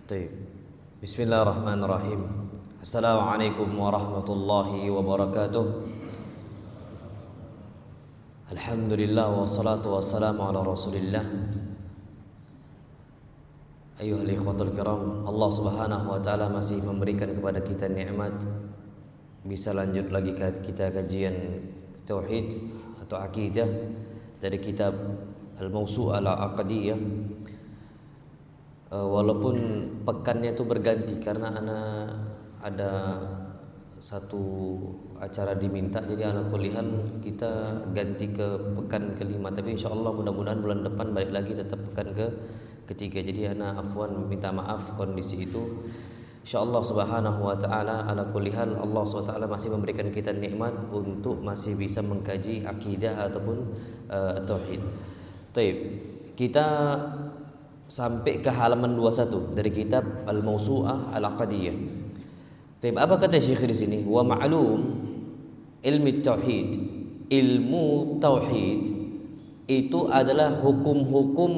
Baik. Bismillahirrahmanirrahim. Assalamualaikum warahmatullahi wabarakatuh. Alhamdulillah wassalatu wassalamu ala Rasulillah. Ayyuhal ikhwatul kiram, Allah Subhanahu wa taala masih memberikan kepada kita nikmat bisa lanjut lagi kita kajian tauhid atau akidah dari kitab Al-Mawsu'ah Al-Aqdiyah. Walaupun pekannya itu berganti karena anak ada satu acara diminta, jadi anak kuliah kita ganti ke pekan kelima, tapi insyaallah mudah-mudahan bulan depan balik lagi tetap pekan ketiga. Jadi anak afwan minta maaf kondisi itu. Insyaallah subhanahu wa ta'ala ala kulli hal Allah subhanahu wa ta'ala masih memberikan kita nikmat untuk masih bisa mengkaji akidah ataupun tauhid. Baik, kita sampai ke halaman 21 dari kitab Al-Mawsu'ah Al-Aqdiyah. Baik, apa kata Syekh di sini? Wa ma'lum ilmu tauhid. Ilmu tauhid itu adalah hukum-hukum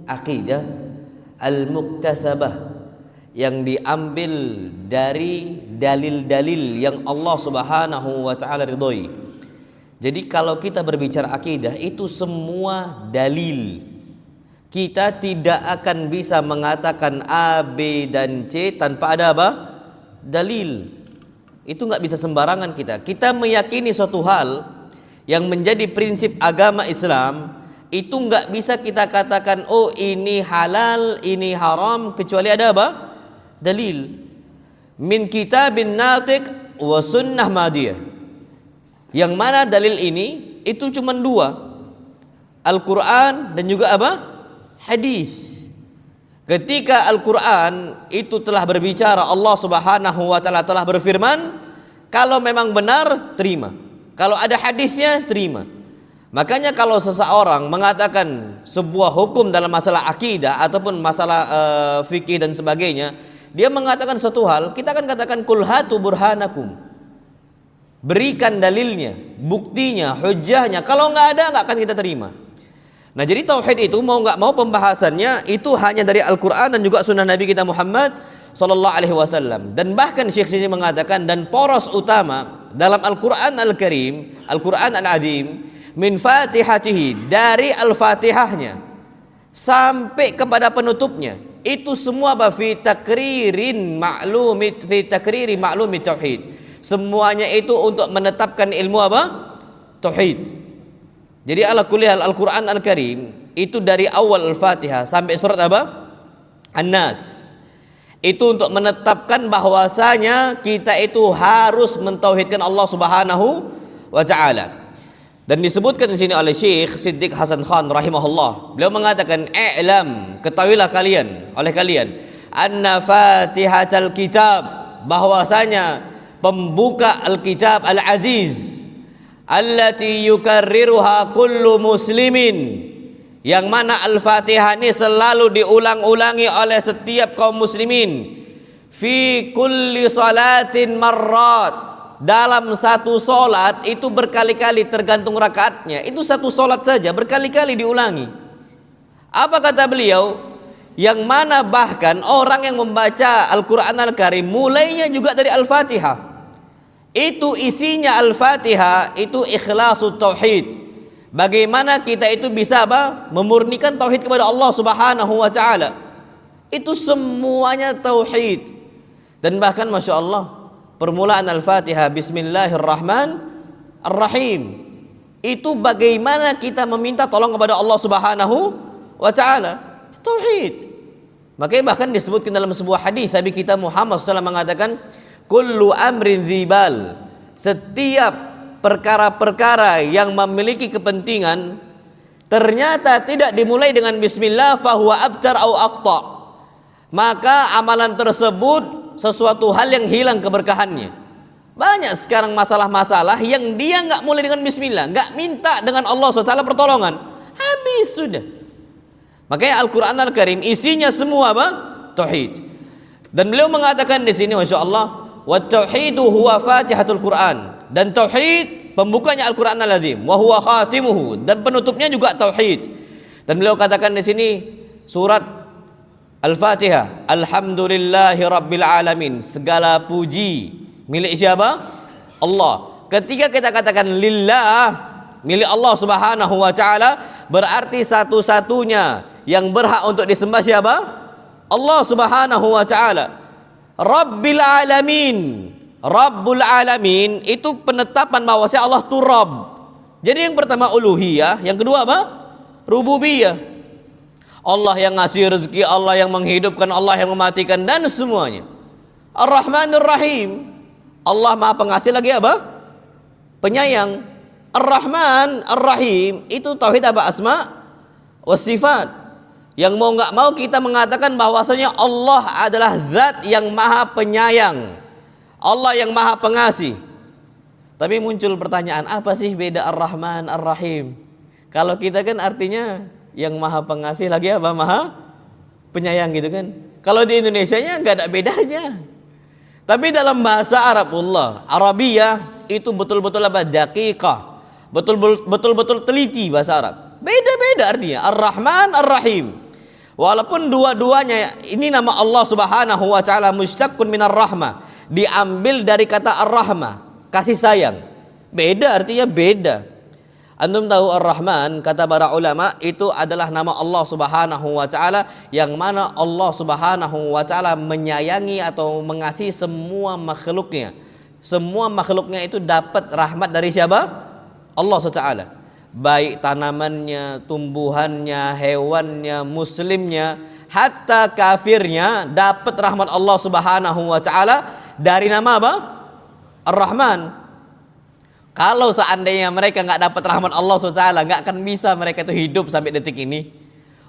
akidah al-muktasabah yang diambil dari dalil-dalil yang Allah Subhanahu wa taala ridhoi. Jadi kalau kita berbicara akidah itu semua dalil. Kita tidak akan bisa mengatakan A, B, dan C tanpa ada apa? Dalil. Itu nggak bisa sembarangan kita. Kita meyakini suatu hal yang menjadi prinsip agama Islam, itu nggak bisa kita katakan oh ini halal, ini haram kecuali ada apa? Dalil. Min kitabin natiq wa sunnah madiyah. Yang mana dalil ini itu cuma dua. Al-Quran dan juga apa? Hadis. Ketika Al-Quran itu telah berbicara, Allah Subhanahu wa taala telah berfirman, kalau memang benar terima, kalau ada hadisnya terima. Makanya kalau seseorang mengatakan sebuah hukum dalam masalah akidah ataupun masalah fikih dan sebagainya, dia mengatakan suatu hal, kita akan katakan kul hatu burhanakum, berikan dalilnya, buktinya, hujjahnya. Kalau nggak ada, nggak akan kita terima. Nah, jadi tauhid itu mau nggak mau pembahasannya itu hanya dari Al-Quran dan juga sunnah Nabi kita Muhammad sallallahu alaihi wasallam. Dan bahkan Syekh sini mengatakan, dan poros utama dalam Al-Quran Al-Karim, Al-Quran Al-Azim, min fatihatihi, dari Al-Fatihahnya sampai kepada penutupnya, itu semua fi takriri ma'lumi tauhid. Semuanya itu untuk menetapkan ilmu apa? Tauhid. Jadi ala kulli hal Al-Quran Al-Karim itu dari awal Al-Fatihah sampai surat apa? An-Nas. Itu untuk menetapkan bahwasanya kita itu harus mentauhidkan Allah Subhanahu wa taala. Dan disebutkan di sini oleh Syekh Siddiq Hasan Khan rahimahullah. Beliau mengatakan, "I'lam, ketahuilah kalian, oleh kalian, anna Fatihatul Kitab, bahwasanya pembuka Al-Kitab Al-Aziz allati yukarriruha kullu muslimin, yang mana Al-Fatihah ini selalu diulang-ulangi oleh setiap kaum muslimin, fi kulli salatin marrat, dalam satu solat itu berkali-kali tergantung rakaatnya, itu satu solat saja berkali-kali diulangi." Apa kata beliau? Yang mana bahkan orang yang membaca Al-Quran Al-Karim mulainya juga dari Al-Fatihah, itu isinya Al-Fatihah itu ikhlasul tauhid. Bagaimana kita itu bisa apa? Memurnikan tauhid kepada Allah Subhanahu wa taala. Itu semuanya tauhid. Dan bahkan Masya Allah, permulaan Al-Fatihah Bismillahirrahmanirrahim, itu bagaimana kita meminta tolong kepada Allah Subhanahu wa taala. Tauhid. Makanya bahkan disebutkan dalam sebuah hadis Nabi kita Muhammad SAW mengatakan, kullu amrin dzibal, setiap perkara-perkara yang memiliki kepentingan ternyata tidak dimulai dengan bismillah fahuwa abtar au aqta, maka amalan tersebut sesuatu hal yang hilang keberkahannya. Banyak sekarang masalah-masalah yang dia nggak mulai dengan bismillah, nggak minta dengan Allah SWT pertolongan, habis sudah. Makanya Al-Quran Al-Karim isinya semua apa? Tauhid. Dan beliau mengatakan di sini, Masya Allah, wa tauhidu huwa fatihatul Quran, dan tauhid pembukanya Al-Quran Al-Azim, wa huwa khatimuhu, dan penutupnya juga tauhid. Dan beliau katakan di sini surat Al-Fatihah. Alhamdulillahi Rabbil Alamin. Segala puji milik siapa? Allah. Ketika kita katakan lillah, milik Allah Subhanahu wa taala, berarti satu-satunya yang berhak untuk disembah siapa? Allah Subhanahu wa taala. Rabbil Alamin. Rabbul Alamin itu penetapan bahwasanya Allah itu Rabb. Jadi yang pertama uluhiyah, yang kedua apa? Rububiyah. Allah yang ngasih rezeki, Allah yang menghidupkan, Allah yang mematikan, dan semuanya. Ar-Rahmanur Rahim. Allah Maha Pengasih lagi apa? Penyayang. Ar-Rahman, Ar-Rahim itu tauhid apa? Asma wa sifat. Yang mau nggak mau kita mengatakan bahwasanya Allah adalah zat yang Maha Penyayang. Allah yang Maha Pengasih. Tapi muncul pertanyaan, apa sih beda Ar-Rahman, Ar-Rahim? Kalau kita kan artinya yang Maha Pengasih lagi apa? Maha Penyayang gitu kan. Kalau di Indonesianya nggak ada bedanya. Tapi dalam bahasa Arabullah, Arabiyah itu betul-betul apa? Daqiqah. Betul-betul teliti bahasa Arab. Beda-beda artinya. Ar-Rahman, Ar-Rahim. Walaupun dua-duanya ini nama Allah Subhanahu wa taala musyaqqun minar rahmah. Diambil dari kata ar-rahmah, kasih sayang. Beda artinya beda. Antum tahu Ar-Rahman, kata para ulama, itu adalah nama Allah Subhanahu wa taala yang mana Allah Subhanahu wa taala menyayangi atau mengasihi semua makhluknya. Semua makhluknya itu dapat rahmat dari siapa? Allah SWT. Baik tanamannya, tumbuhannya, hewannya, muslimnya, hatta kafirnya dapat rahmat Allah Subhanahu wa taala dari nama apa? Ar-Rahman. Kalau seandainya mereka nggak dapat rahmat Allah SWT, nggak akan bisa mereka itu hidup sampai detik ini.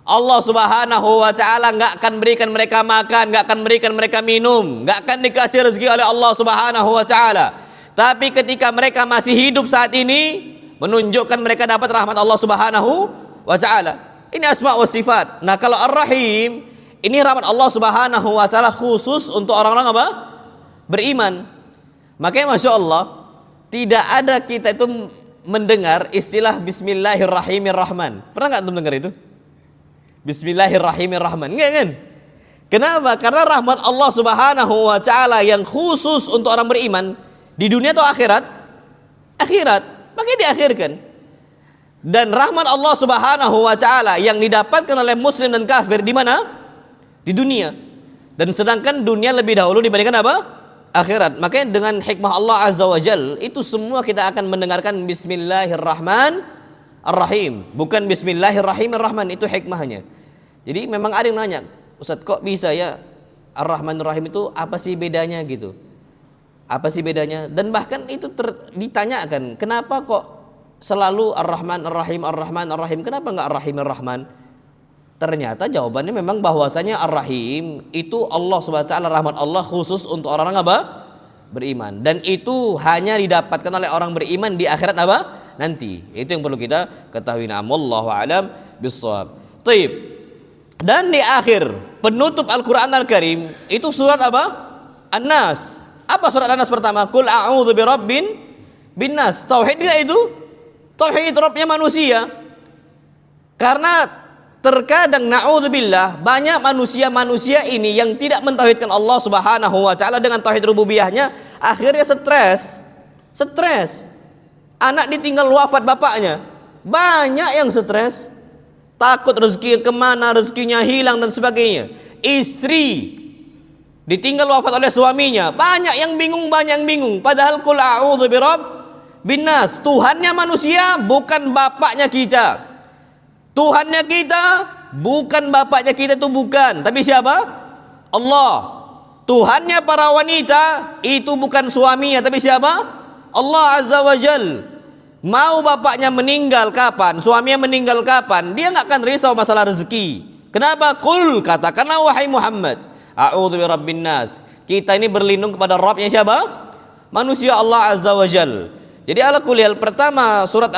Allah Subhanahu wa taala nggak akan berikan mereka makan, nggak akan berikan mereka minum, nggak akan dikasih rezeki oleh Allah Subhanahu wa taala. Tapi ketika mereka masih hidup saat ini, menunjukkan mereka dapat rahmat Allah Subhanahu wa taala. Ini asma wa sifat. Nah, kalau Ar-Rahim, ini rahmat Allah Subhanahu wa taala khusus untuk orang-orang apa? Beriman. Makanya Masya Allah, tidak ada kita itu mendengar istilah Bismillahirrahmanirrahim. Pernah nggak antum dengar itu? Bismillahirrahmanirrahim. Enggak kan? Kenapa? Karena rahmat Allah Subhanahu wa taala yang khusus untuk orang beriman di dunia atau akhirat? Akhirat. Makanya diakhirkan. Dan rahmat Allah Subhanahu wa taala yang didapatkan oleh muslim dan kafir di mana? Di dunia. Dan sedangkan dunia lebih dahulu dibandingkan apa? Akhirat. Makanya dengan hikmah Allah Azza wa Jal, itu semua kita akan mendengarkan Bismillahirrahmanirrahim, bukan Bismillahirrahmanirrahim. Itu hikmahnya. Jadi memang ada yang nanya, Ustaz, kok bisa ya Ar-Rahmanir-Rahim itu apa sih bedanya gitu? Apa sih bedanya? Dan bahkan itu ditanyakan, kenapa kok selalu Ar-Rahman Ar-Rahim, Ar-Rahman Ar-Rahim, kenapa enggak Ar-Rahim Ar-Rahman? Ternyata jawabannya memang bahwasanya Ar-Rahim itu Allah Subhanahu wa taala, rahmat Allah khusus untuk orang-orang apa? Beriman. Dan itu hanya didapatkan oleh orang beriman di akhirat apa? Nanti. Itu yang perlu kita ketahui. Wallahu a'lam bissawab. Baik. Dan di akhir penutup Al-Qur'an Al-Karim itu surat apa? An-Nas. Apa surat An-Nas pertama? Qul a'udzu birabbin binnas. Tauhid enggak itu? Tauhid Rabbnya manusia. Karena terkadang na'udzubillah banyak manusia ini yang tidak mentauhidkan Allah Subhanahu wa taala dengan tauhid rububiyahnya, akhirnya stres. Anak ditinggal wafat bapaknya. Banyak yang stres. Takut rezeki kemana, rezekinya hilang dan sebagainya. Istri ditinggal wafat oleh suaminya. Banyak yang bingung. Padahal qul a'udzu birabbin nas. Tuhannya manusia bukan bapaknya kita. Tuhannya kita bukan bapaknya kita, itu bukan. Tapi siapa? Allah. Tuhannya para wanita itu bukan suaminya, tapi siapa? Allah Azza wa Jal. Mau bapaknya meninggal kapan, suaminya meninggal kapan, dia nggak akan risau masalah rezeki. Kenapa? Qul, katakanlah wahai Muhammad, a'udzu birabbin nas. Kita ini berlindung kepada Rabbnya siapa? Manusia, Allah Azza wa Jal. Jadi ala kuliah pertama surat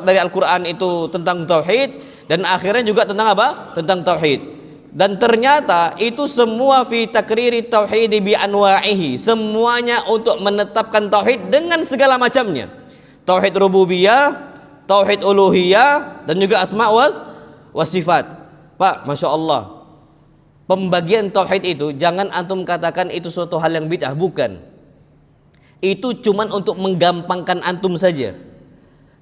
dari Al-Quran itu tentang tauhid, dan akhirnya juga tentang apa? Tentang tauhid. Dan ternyata itu semua fi takriri tauhid bi anwa'ihi. Semuanya untuk menetapkan tauhid dengan segala macamnya. Tauhid rububiyah, tauhid uluhiyah, dan juga asma was sifat. Pak, Masya Allah, pembagian tauhid itu jangan antum katakan itu suatu hal yang bid'ah, bukan. Itu cuman untuk menggampangkan antum saja.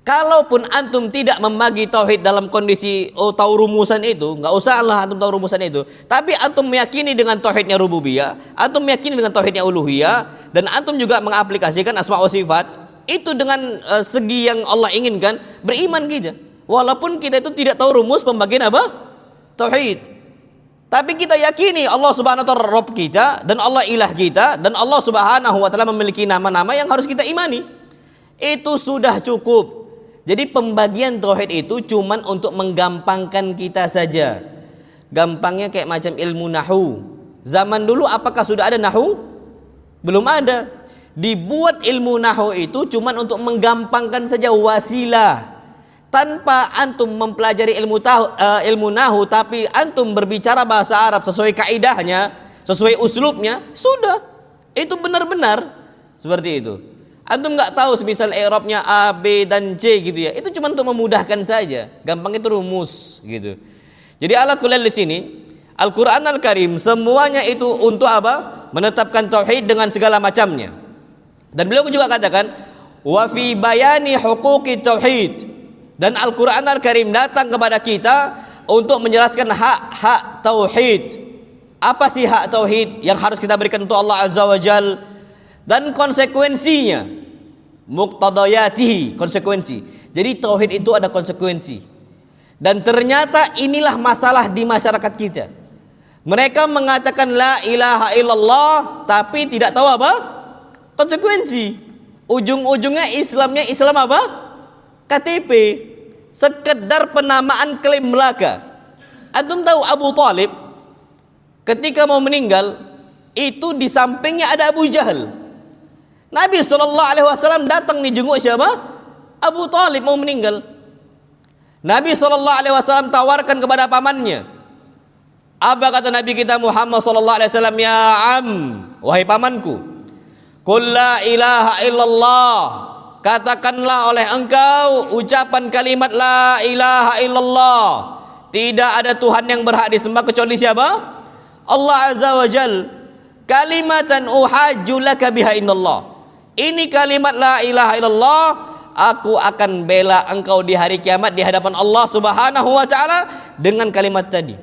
Kalaupun antum tidak membagi tauhid dalam kondisi tahu rumusan itu, nggak usah lah antum tahu rumusan itu. Tapi antum meyakini dengan tauhidnya rububiyah, antum meyakini dengan tauhidnya uluhiyah, dan antum juga mengaplikasikan asma wa sifat itu dengan segi yang Allah inginkan, beriman kita. Walaupun kita itu tidak tahu rumus pembagian apa? Tauhid. Tapi kita yakini Allah Subhanahu wa taala Rabb kita, dan Allah ilah kita, dan Allah Subhanahu wa taala memiliki nama-nama yang harus kita imani. Itu sudah cukup. Jadi pembagian tauhid itu cuman untuk menggampangkan kita saja. Gampangnya kayak macam ilmu nahu. Zaman dulu apakah sudah ada nahu? Belum ada. Dibuat ilmu nahu itu cuman untuk menggampangkan saja, wasilah. Tanpa antum mempelajari ilmu nahu, tapi antum berbicara bahasa Arab sesuai kaidahnya, sesuai uslubnya, sudah. Itu benar-benar seperti itu. Antum nggak tahu semisal i'rabnya A, B dan C gitu ya. Itu cuma untuk memudahkan saja. Gampang itu rumus gitu. Jadi ala kulli di sini Al-Qur'an Al-Karim semuanya itu untuk apa? Menetapkan tauhid dengan segala macamnya. Dan beliau juga katakan wa fi bayani huquqi tauhid. Dan Al-Qur'an Al-Karim datang kepada kita untuk menjelaskan hak-hak tauhid. Apa sih hak tauhid yang harus kita berikan untuk Allah Azza wa Jalla? Dan konsekuensinya, muqtadayatihi, konsekuensi. Jadi tauhid itu ada konsekuensi. Dan ternyata inilah masalah di masyarakat kita. Mereka mengatakan la ilaha illallah, tapi tidak tahu apa? Konsekuensi. Ujung-ujungnya Islamnya Islam apa? KTP. Sekedar penamaan klaim belaka. Antum tahu Abu Talib ketika mau meninggal, itu di sampingnya ada Abu Jahal. Nabi SAW datang dijenguk siapa? Abu Talib mau meninggal. Nabi SAW tawarkan kepada pamannya. Apa kata Nabi kita Muhammad SAW? Ya am, wahai pamanku, qul la ilaha illallah, katakanlah oleh engkau ucapan kalimat la ilaha illallah, tidak ada Tuhan yang berhak disembah kecuali siapa? Allah Azza wa Jal. Kalimatan uhajju laka biha indallah. Ini kalimat la ilaha illallah, aku akan bela engkau di hari kiamat di hadapan Allah Subhanahu wa taala dengan kalimat tadi.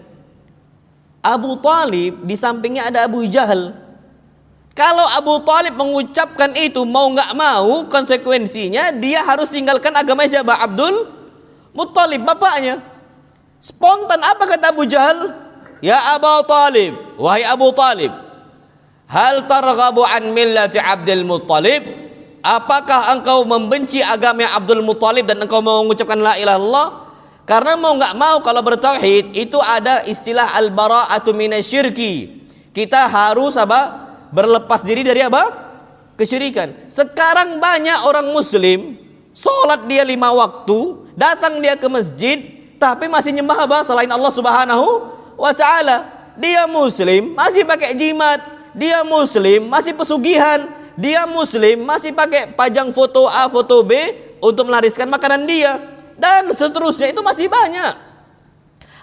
Abu Talib di sampingnya ada Abu Jahal. Kalau Abu Talib mengucapkan itu mau nggak mau, konsekuensinya dia harus tinggalkan agama siapa? Abdul Muttalib, bapaknya. Spontan apa kata Abu Jahal? Ya Abu Talib, wahai Abu Talib, hal targhabu an millati Abdul Muttalib? Apakah engkau membenci agama Abdul Muttalib dan engkau mau mengucapkan la ilaha illallah? Karena mau nggak mau kalau bertauhid itu ada istilah al-bara'atu minasyirki. Kita harus apa? Berlepas diri dari apa? Kesyirikan. Sekarang banyak orang muslim sholat dia 5 waktu, datang dia ke masjid, tapi masih nyembah apa? Selain Allah Subhanahu wa taala. Dia muslim masih pakai jimat, dia muslim masih pesugihan, dia muslim masih pakai pajang foto A foto B untuk melariskan makanan dia, dan seterusnya. Itu masih banyak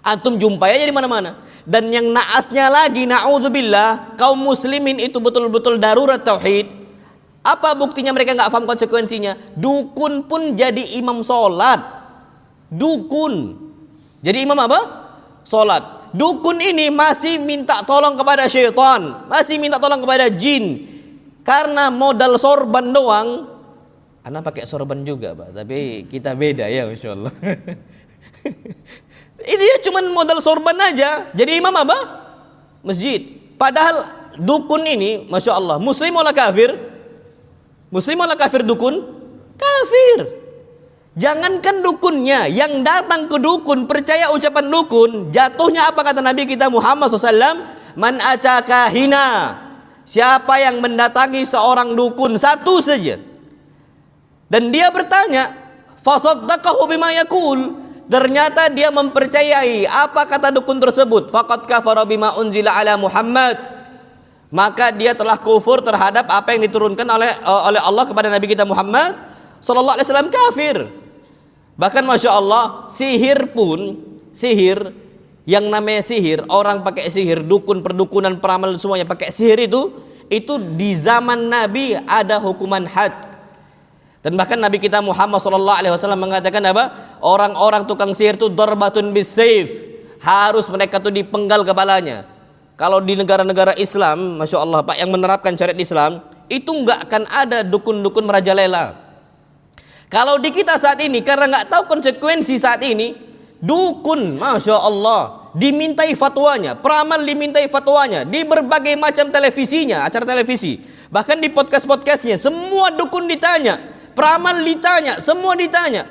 antum jumpai aja di mana-mana. Dan yang naasnya lagi, na'udzubillah, kaum muslimin itu betul-betul darurat tauhid. Apa buktinya mereka nggak paham konsekuensinya? Dukun pun jadi imam sholat. Dukun jadi imam apa? Sholat. Dukun ini masih minta tolong kepada syaitan, masih minta tolong kepada jin. Karena modal sorban doang. Anak pakai sorban juga Pak, tapi kita beda ya, Masya Allah. Ini dia cuma modal sorban aja jadi imam apa? Masjid. Padahal dukun ini Masya Allah, muslim wala kafir? Muslim wala kafir dukun? Kafir. Jangankan dukunnya, yang datang ke dukun percaya ucapan dukun, jatuhnya apa kata Nabi kita Muhammad SAW? Man ataka hina. Siapa yang mendatangi seorang dukun satu saja dan dia bertanya, fasaddaqahu bima yaqul, ternyata dia mempercayai apa kata dukun tersebut, faqad kafara bima unzila ala Muhammad, maka dia telah kufur terhadap apa yang diturunkan oleh Allah kepada Nabi kita Muhammad sallallahu alaihi wasallam, kafir. Bahkan Masya Allah, sihir pun, sihir Yang namanya sihir, orang pakai sihir, dukun, perdukunan, peramal semuanya pakai sihir itu di zaman Nabi ada hukuman had. Dan bahkan Nabi kita Muhammad SAW mengatakan apa? Orang-orang tukang sihir itu darbatun bisayf, harus mereka tuh dipenggal kepalanya. Kalau di negara-negara Islam, masya Allah Pak, yang menerapkan syariat Islam, itu nggak akan ada dukun-dukun merajalela. Kalau di kita saat ini, karena nggak tahu konsekuensi saat ini, dukun, masya Allah, dimintai fatwanya, peramal dimintai fatwanya, di berbagai macam televisinya, acara televisi, bahkan di podcast-podcastnya, semua dukun ditanya, peramal ditanya, semua ditanya.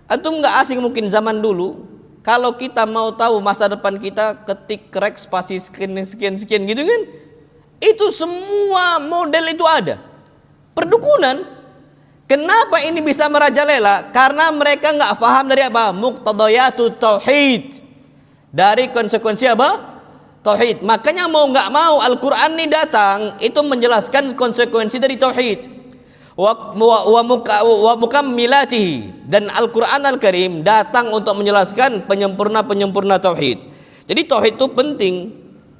Antum nggak asing mungkin zaman dulu, kalau kita mau tahu masa depan kita, ketik krek spasi sekian gitu kan, itu semua model itu ada. Perdukunan. Kenapa ini bisa merajalela? Karena mereka nggak paham dari apa? Muqtadayatut tauhid. Dari konsekuensi apa? Tauhid. Makanya mau nggak mau Al-Quran ini datang itu menjelaskan konsekuensi dari tauhid. Wa mukammilatihi. Dan Al-Quran Al-Karim datang untuk menjelaskan penyempurna tauhid. Jadi tauhid itu penting.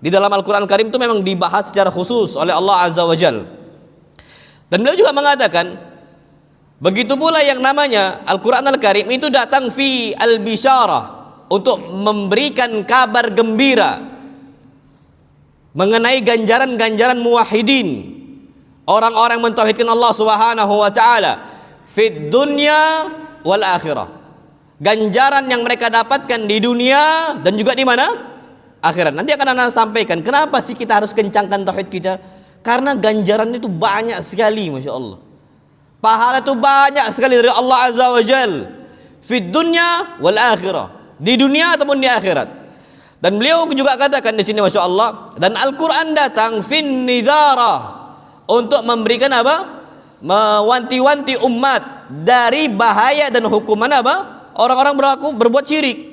Di dalam Al-Quran Al-Karim itu memang dibahas secara khusus oleh Allah Azza wa Jal. Dan beliau juga mengatakan, begitu pula yang namanya Al-Quran Al-Karim itu datang fi al-bisyarah, untuk memberikan kabar gembira mengenai ganjaran-ganjaran muwahhidin, orang-orang mentauhidkan Allah Subhanahu wa taala, fid dunya wal akhirah. Ganjaran yang mereka dapatkan di dunia dan juga di mana? Akhirat. Nanti akan Anda sampaikan kenapa sih kita harus kencangkan tauhid kita? Karena ganjaran itu banyak sekali, masya Allah. Pahala itu banyak sekali dari Allah Azza wa Jal, fid dunya wal akhirah, di dunia ataupun di akhirat. Dan beliau juga katakan di sini, masya Allah, dan Al-Quran datang fin nidharah, untuk memberikan apa? Mewanti-wanti umat dari bahaya dan hukuman apa? Orang-orang berbuat syirik.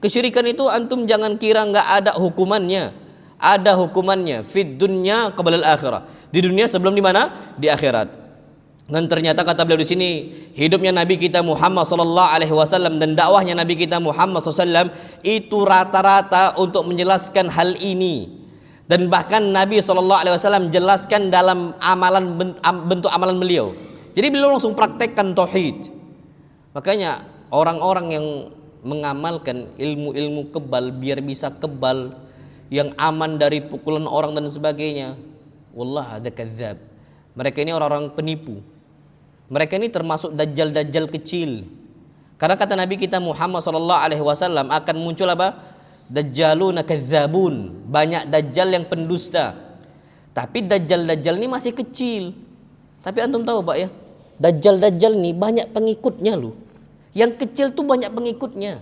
Kesyirikan itu antum jangan kira nggak ada hukumannya. Ada hukumannya fid dunya qabla al-akhirah. Di dunia sebelum di mana? Di akhirat. Dan ternyata kata beliau di sini, hidupnya Nabi kita Muhammad sallallahu alaihi wasallam dan dakwahnya Nabi kita Muhammad sallallahu alaihi wasallam itu rata-rata untuk menjelaskan hal ini. Dan bahkan Nabi sallallahu alaihi wasallam jelaskan dalam bentuk amalan beliau. Jadi beliau langsung praktekkan tauhid. Makanya orang-orang yang mengamalkan ilmu-ilmu kebal biar bisa kebal, yang aman dari pukulan orang dan sebagainya, wallah ada kadzab. Mereka ini orang-orang penipu. Mereka ini termasuk dajjal-dajjal kecil. Karena kata Nabi kita Muhammad sallallahu alaihi wasallam akan muncul apa? Dajjaluna kadzabun. Banyak dajjal yang pendusta. Tapi dajjal-dajjal ini masih kecil. Tapi antum tahu Pak ya, dajjal-dajjal ini banyak pengikutnya loh. Yang kecil tuh banyak pengikutnya.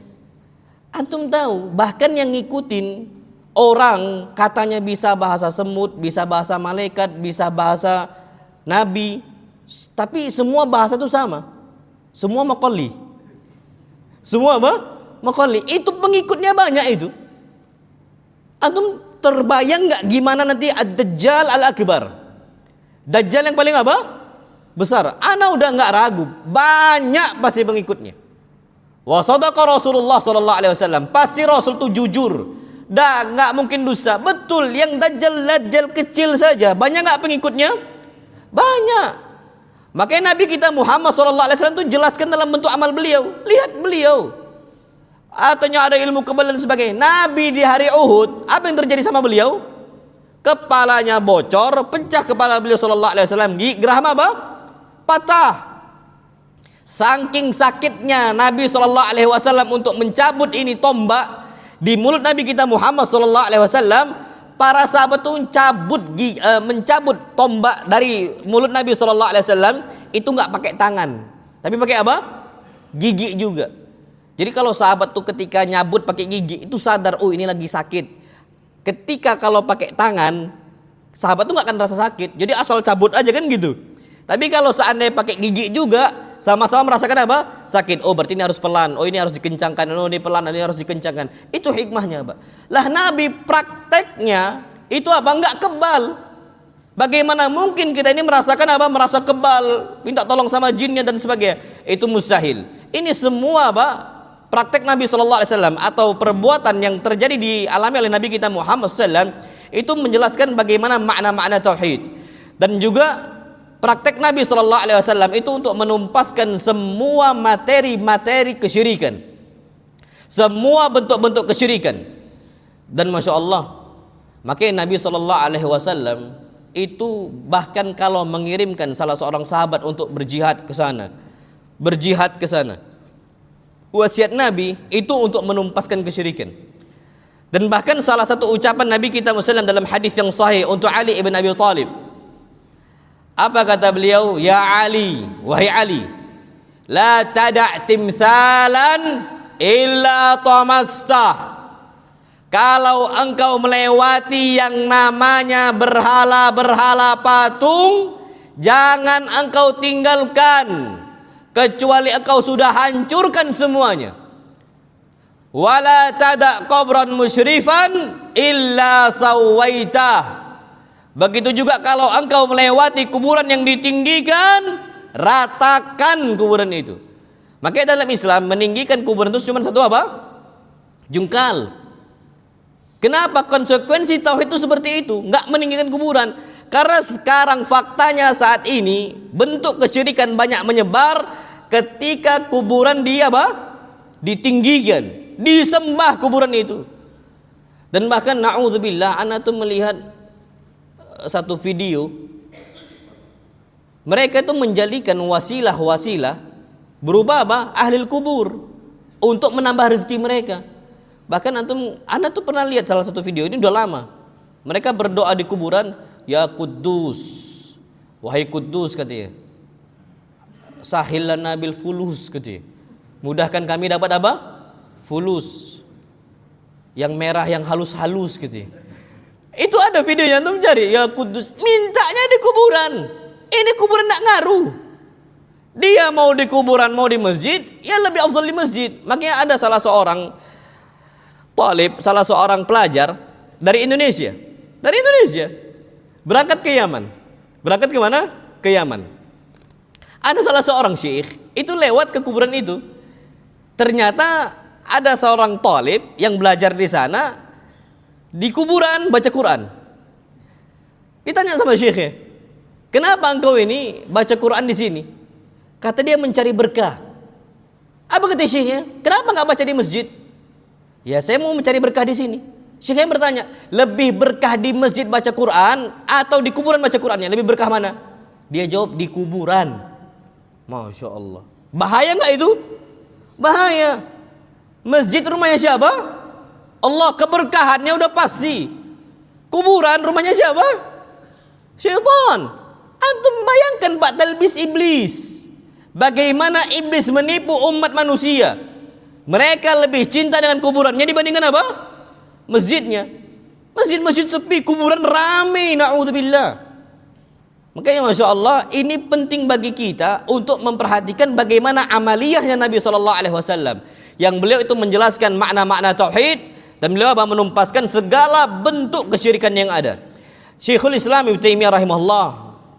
Antum tahu, bahkan yang ngikutin orang katanya bisa bahasa semut, bisa bahasa malaikat, bisa bahasa nabi, tapi semua bahasa itu sama. Semua maqali. Semua apa? Maqali. Itu pengikutnya banyak itu. Antum terbayang nggak gimana nanti ad-dajjal al-akbar? Dajjal yang paling apa? Besar. Ana udah nggak ragu, banyak pasti pengikutnya. Wa sadaqa Rasulullah sallallahu alaihi wasallam. Pasti Rasul itu jujur. Dah nggak mungkin dusta. Betul, yang dajjal kecil saja banyak nggak pengikutnya? Banyak. Makanya Nabi kita Muhammad sallallahu alaihi wasallam itu jelaskan dalam bentuk amal beliau. Lihat beliau. Ataunya ada ilmu kebal dan sebagainya. Nabi di hari Uhud, apa yang terjadi sama beliau? Kepalanya bocor, pecah kepala beliau sallallahu alaihi wasallam. Geraham apa? Patah. Saking sakitnya Nabi sallallahu alaihi wasallam untuk mencabut ini tombak di mulut Nabi kita Muhammad sallallahu alaihi wasallam, para sahabat itu mencabut tombak dari mulut Nabi sallallahu alaihi wasallam itu nggak pakai tangan, tapi pakai apa? Gigi juga. Jadi kalau sahabat tuh ketika nyabut pakai gigi itu sadar, oh ini lagi sakit. Ketika kalau pakai tangan, sahabat tuh nggak akan rasa sakit. Jadi asal cabut aja kan gitu. Tapi kalau seandainya pakai gigi juga, sama-sama merasakan apa? Sakit. Oh berarti ini harus pelan. Oh ini harus dikencangkan. Oh ini pelan. Ini harus dikencangkan. Itu hikmahnya, Pak. Lah Nabi prakteknya itu apa? Enggak kebal. Bagaimana mungkin kita ini merasakan apa? Merasa kebal, minta tolong sama jinnya dan sebagainya. Itu mustahil. Ini semua, Pak, praktek Nabi sallallahu alaihi wasallam atau perbuatan yang terjadi dialami oleh Nabi kita Muhammad sallallahu alaihi wasallam itu menjelaskan bagaimana makna-makna tauhid. Dan juga praktek Nabi sallallahu alaihi wasallam itu untuk menumpaskan semua materi-materi kesyirikan. Semua bentuk-bentuk kesyirikan. Dan Masya Allah, makanya Nabi sallallahu alaihi wasallam itu bahkan kalau mengirimkan salah seorang sahabat untuk berjihad ke sana, wasiat Nabi itu untuk menumpaskan kesyirikan. Dan bahkan salah satu ucapan Nabi kita Muhammad dalam hadis yang sahih untuk Ali ibn Abi Thalib, apa kata beliau? Ya Ali, wahai Ali, la tada' timthalan illa tamastah. Kalau engkau melewati yang namanya berhala-berhala patung, jangan engkau tinggalkan kecuali engkau sudah hancurkan semuanya. Wala tada' qabran musyrifan illa sawaitah. Begitu juga kalau engkau melewati kuburan yang ditinggikan, ratakan kuburan itu. Makanya dalam Islam meninggikan kuburan itu cuma satu apa? Jungkal. Kenapa konsekuensi tauhid itu seperti itu? Enggak meninggikan kuburan. Karena sekarang faktanya saat ini bentuk kesyirikan banyak menyebar ketika kuburan dia apa? Ditinggikan, disembah kuburan itu. Dan bahkan na'udzubillah, ana tuh melihat satu video, mereka itu menjadikan wasilah-wasilah berubah apa? Ahli kubur untuk menambah rezeki mereka. Bahkan anda tuh pernah lihat salah satu video, ini udah lama. Mereka berdoa di kuburan, ya Quddus, wahai Quddus katanya, sahil lana bil fulus katanya, mudahkan kami dapat apa? Fulus, yang merah yang halus-halus katanya. Itu ada videonya, antum cari, ya Quddus, mintanya di kuburan. Ini kuburan enggak ngaruh. Dia mau di kuburan, mau di masjid, ya lebih afdal di masjid. Makanya ada salah seorang talib, salah seorang pelajar dari Indonesia, berangkat ke Yaman. Berangkat ke mana? Ke Yaman. Ada salah seorang syekh itu lewat ke kuburan itu. Ternyata ada seorang talib yang belajar di sana, di kuburan baca Quran. Ditanya sama syekhnya, kenapa engkau ini baca Quran di sini? Kata dia mencari berkah. Apa kata syekhnya? Kenapa nggak baca di masjid? Ya saya mau mencari berkah di sini. Syekhnya bertanya, lebih berkah di masjid baca Quran atau di kuburan baca Qurannya? Lebih berkah mana? Dia jawab di kuburan. Masya Allah. Bahaya nggak itu? Bahaya. Masjid rumahnya siapa? Allah, keberkahannya udah pasti. Kuburan rumahnya siapa? Syaitan. Antum bayangkan Pak talbis iblis. Bagaimana iblis menipu umat manusia. Mereka lebih cinta dengan kuburannya dibandingkan apa? Masjidnya. Masjid-masjid sepi, kuburan ramai, na'udzubillah. Makanya Masya Allah, ini penting bagi kita untuk memperhatikan bagaimana amaliyahnya Nabi SAW. Yang beliau itu menjelaskan makna-makna tauhid, dan beliau menumpaskan segala bentuk kesyirikan yang ada. Syekhul Islam Ibnu Taimiyah rahimahullah,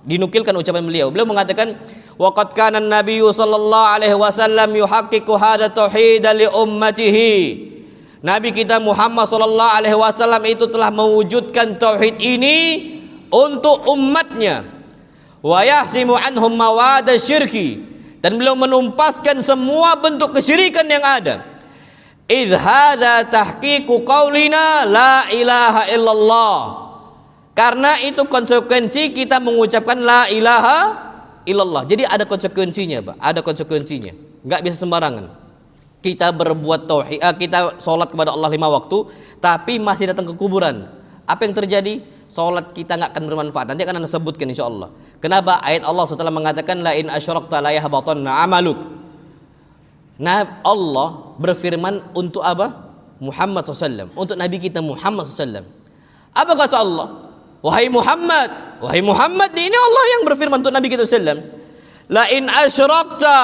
dinukilkan ucapan beliau. Beliau mengatakan, waqad kana an-nabiy sallallahu alaihi wasallam yuhaqqiqu hadha tauhid li ummatihi. Nabi kita Muhammad sallallahu alaihi wasallam itu telah mewujudkan tauhid ini untuk umatnya. Wa yahsimu anhum mawad syirki, dan beliau menumpaskan semua bentuk kesyirikan yang ada. Idh hadza tahqiqu qaulina la ilaha illallah. Karena itu konsekuensi kita mengucapkan la ilaha illallah. Jadi ada konsekuensinya, Pak. Ada konsekuensinya. Enggak bisa sembarangan. Kita berbuat tauhid, kita sholat kepada Allah 5 waktu, tapi masih datang ke kuburan. Apa yang terjadi? Sholat kita enggak akan bermanfaat. Nanti akan Anda sebutkan insyaallah. Kenapa? Ayat Allah setelah mengatakan la in asyrakta la yahbatanna amaluk. Nah, Allah berfirman untuk apa? Muhammad SAW. Untuk Nabi kita Muhammad SAW. Apa kata Allah? Wahai Muhammad, ini Allah yang berfirman untuk Nabi kita SAW. La in asyrakta,